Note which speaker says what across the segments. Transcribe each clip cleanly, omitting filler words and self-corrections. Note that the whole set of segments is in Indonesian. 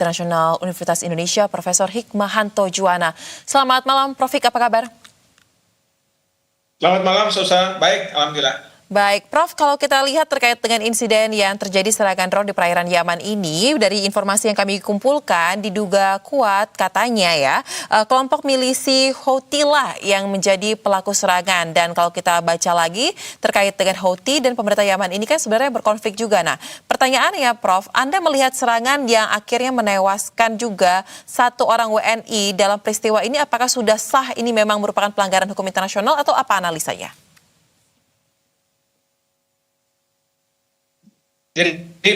Speaker 1: Internasional Universitas Indonesia, Profesor Hikmahanto Juwana. Selamat malam, Prof. Hik, apa kabar?
Speaker 2: Selamat malam, Sosa. Baik, alhamdulillah.
Speaker 1: Baik, Prof, kalau kita lihat terkait dengan insiden yang terjadi serangan drone di perairan Yaman ini, dari informasi yang kami kumpulkan, diduga kuat katanya ya, kelompok milisi Houthi lah yang menjadi pelaku serangan. Dan kalau kita baca lagi terkait dengan Houthi dan pemerintah Yaman ini kan sebenarnya berkonflik juga. Nah, pertanyaannya Prof, Anda melihat serangan yang akhirnya menewaskan juga satu orang WNI dalam peristiwa ini, apakah sudah sah ini memang merupakan pelanggaran hukum internasional atau apa analisanya?
Speaker 2: Jadi, ya,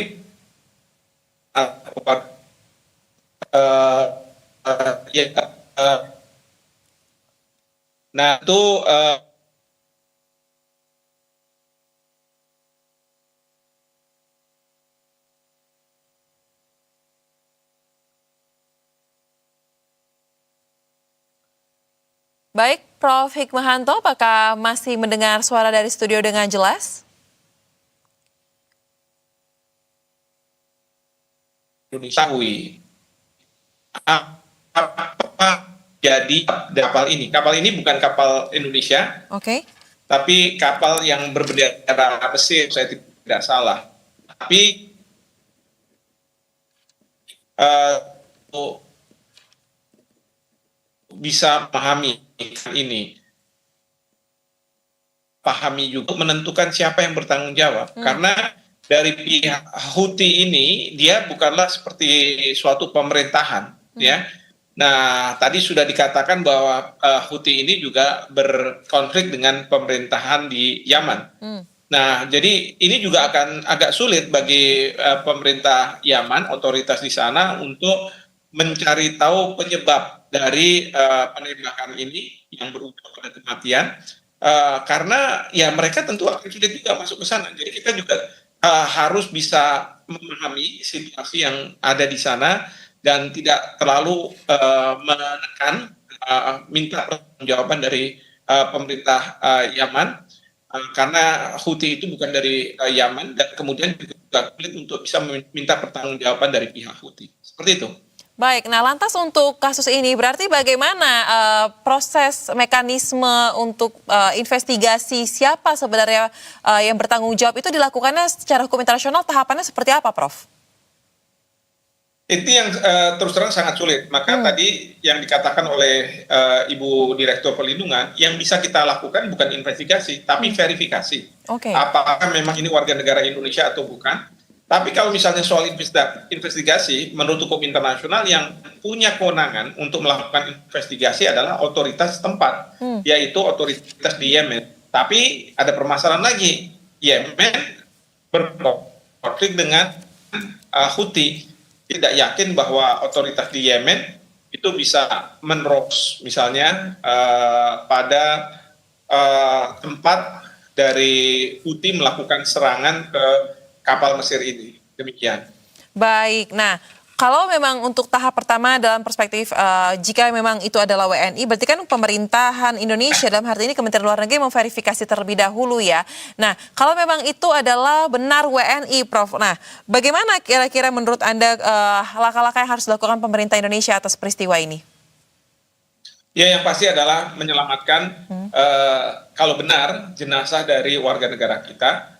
Speaker 2: nah itu
Speaker 1: Baik, Prof. Hikmahanto, apakah masih mendengar suara dari studio dengan jelas?
Speaker 2: Indonesia apa jadi kapal ini? Kapal ini bukan kapal Indonesia,
Speaker 1: Oke.
Speaker 2: tapi kapal yang berbendera Mesir, saya tidak salah. Tapi bisa memahami ini, pahami juga menentukan siapa yang bertanggung jawab, karena dari pihak Houthi ini dia bukanlah seperti suatu pemerintahan, ya. Nah, tadi sudah dikatakan bahwa Houthi ini juga berkonflik dengan pemerintahan di Yaman. Nah, jadi ini juga akan agak sulit bagi pemerintah Yaman, otoritas di sana untuk mencari tahu penyebab dari penembakan ini yang berujung pada kematian, karena ya mereka tentu akan sulit juga masuk ke sana. Jadi kita juga harus bisa memahami situasi yang ada di sana dan tidak terlalu menekan, minta pertanggungjawaban dari pemerintah Yaman, karena Houthi itu bukan dari Yaman dan kemudian juga sulit untuk bisa meminta pertanggungjawaban dari pihak Houthi. Seperti itu.
Speaker 1: Baik, nah lantas untuk kasus ini berarti bagaimana proses mekanisme untuk investigasi siapa sebenarnya yang bertanggung jawab itu dilakukannya secara hukum internasional, tahapannya seperti apa, Prof?
Speaker 2: Itu yang terus terang sangat sulit. Maka tadi yang dikatakan oleh Ibu Direktur Perlindungan, yang bisa kita lakukan bukan investigasi, tapi verifikasi.
Speaker 1: Oke.
Speaker 2: Apakah memang ini warga negara Indonesia atau bukan. Tapi kalau misalnya soal investigasi, menurut hukum internasional yang punya kewenangan untuk melakukan investigasi adalah otoritas tempat, yaitu otoritas di Yemen. Tapi ada permasalahan lagi, Yemen berkonflik dengan Houthi. Tidak yakin bahwa otoritas di Yemen itu bisa menerobos misalnya pada tempat dari Houthi melakukan serangan ke kapal Mesir ini. Demikian.
Speaker 1: Baik, nah kalau memang untuk tahap pertama dalam perspektif jika memang itu adalah WNI, berarti kan pemerintahan Indonesia dalam hal ini Kementerian Luar Negeri memverifikasi terlebih dahulu ya. Nah, kalau memang itu adalah benar WNI, Prof. Nah, bagaimana kira-kira menurut Anda langkah-langkah yang harus dilakukan pemerintah Indonesia atas peristiwa ini?
Speaker 2: Ya, yang pasti adalah menyelamatkan kalau benar jenazah dari warga negara kita,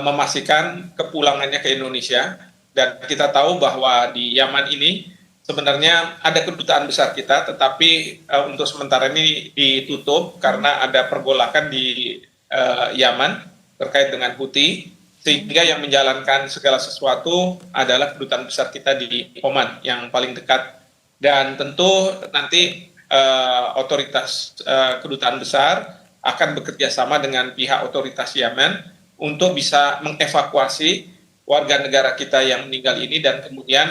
Speaker 2: memastikan kepulangannya ke Indonesia. Dan kita tahu bahwa di Yaman ini sebenarnya ada kedutaan besar kita, tetapi untuk sementara ini ditutup karena ada pergolakan di Yaman terkait dengan Houthi, sehingga yang menjalankan segala sesuatu adalah kedutaan besar kita di Oman yang paling dekat. Dan tentu nanti otoritas kedutaan besar akan bekerja sama dengan pihak otoritas Yaman untuk bisa mengevakuasi warga negara kita yang meninggal ini dan kemudian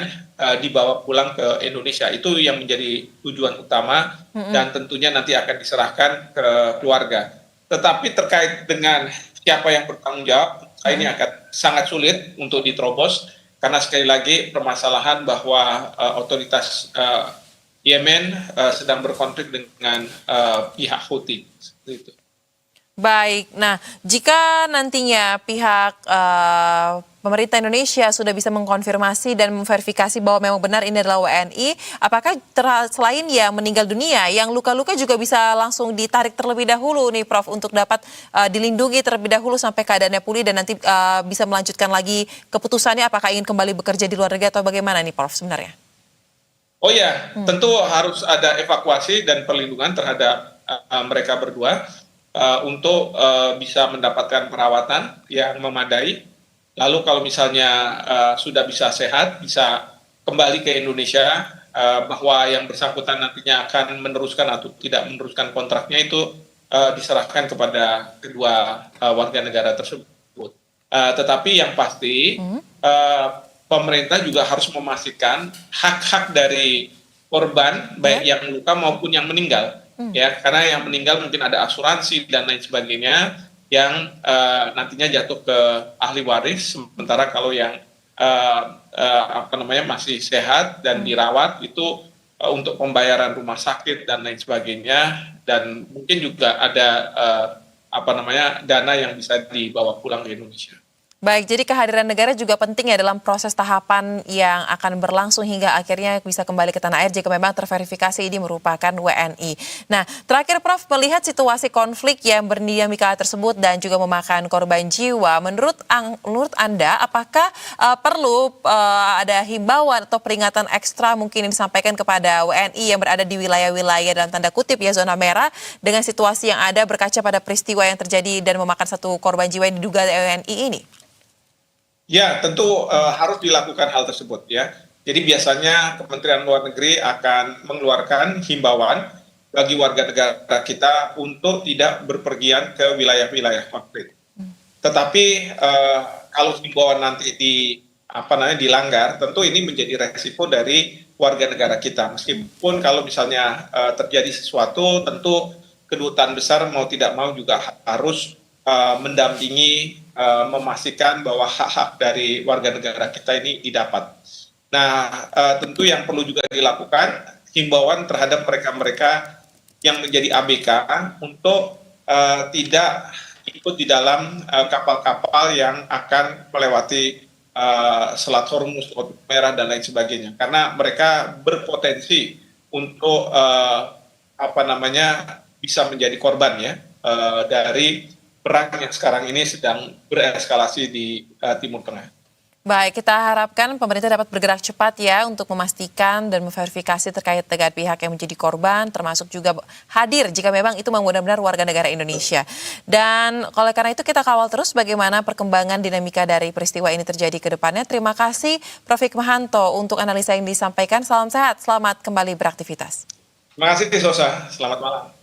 Speaker 2: dibawa pulang ke Indonesia. Itu yang menjadi tujuan utama dan tentunya nanti akan diserahkan ke keluarga. Tetapi terkait dengan siapa yang bertanggung jawab, ini akan sangat sulit untuk diterobos karena sekali lagi permasalahan bahwa otoritas Yemen sedang berkonflik dengan pihak Houthi. Seperti itu.
Speaker 1: Baik, nah jika nantinya pihak pemerintah Indonesia sudah bisa mengkonfirmasi dan memverifikasi bahwa memang benar ini adalah WNI, apakah selain yang meninggal dunia, yang luka-luka juga bisa langsung ditarik terlebih dahulu nih Prof untuk dapat dilindungi terlebih dahulu sampai keadaannya pulih dan nanti bisa melanjutkan lagi keputusannya apakah ingin kembali bekerja di luar negeri atau bagaimana nih Prof sebenarnya?
Speaker 2: Oh ya, tentu harus ada evakuasi dan perlindungan terhadap mereka berdua untuk bisa mendapatkan perawatan yang memadai. Lalu kalau misalnya sudah bisa sehat, bisa kembali ke Indonesia, bahwa yang bersangkutan nantinya akan meneruskan atau tidak meneruskan kontraknya itu diserahkan kepada kedua warga negara tersebut. Tetapi yang pasti pemerintah juga harus memastikan hak-hak dari korban baik yang luka maupun yang meninggal, ya, karena yang meninggal mungkin ada asuransi dan lain sebagainya yang nantinya jatuh ke ahli waris, sementara kalau yang masih sehat dan dirawat itu untuk pembayaran rumah sakit dan lain sebagainya, dan mungkin juga ada dana yang bisa dibawa pulang ke Indonesia.
Speaker 1: Baik, jadi kehadiran negara juga penting ya dalam proses tahapan yang akan berlangsung hingga akhirnya bisa kembali ke tanah air jika memang terverifikasi ini merupakan WNI. Nah, terakhir Prof, melihat situasi konflik yang berdinamika tersebut dan juga memakan korban jiwa, menurut Anda apakah perlu ada himbauan atau peringatan ekstra mungkin yang disampaikan kepada WNI yang berada di wilayah-wilayah dalam tanda kutip ya zona merah dengan situasi yang ada berkaca pada peristiwa yang terjadi dan memakan satu korban jiwa yang diduga WNI ini?
Speaker 2: Ya, tentu harus dilakukan hal tersebut ya. Jadi biasanya Kementerian Luar Negeri akan mengeluarkan himbauan bagi warga negara kita untuk tidak berpergian ke wilayah-wilayah konflik. Tetapi kalau himbauan nanti dilanggar, tentu ini menjadi resiko dari warga negara kita. Meskipun kalau misalnya terjadi sesuatu, tentu kedutaan besar mau tidak mau juga harus mendampingi, memastikan bahwa hak-hak dari warga negara kita ini didapat. Nah, tentu yang perlu juga dilakukan himbauan terhadap mereka-mereka yang menjadi ABK untuk tidak ikut di dalam kapal-kapal yang akan melewati Selat Hormuz, Laut Merah dan lain sebagainya, karena mereka berpotensi untuk bisa menjadi korban ya dari perang yang sekarang ini sedang bereskalasi di Timur Tengah.
Speaker 1: Baik, kita harapkan pemerintah dapat bergerak cepat ya untuk memastikan dan memverifikasi terkait dengan pihak yang menjadi korban, termasuk juga hadir jika memang itu benar-benar warga negara Indonesia. Dan oleh karena itu kita kawal terus bagaimana perkembangan dinamika dari peristiwa ini terjadi ke depannya. Terima kasih Prof. Hikmahanto untuk analisa yang disampaikan. Salam sehat, selamat kembali beraktivitas.
Speaker 2: Terima kasih Sosa, selamat malam.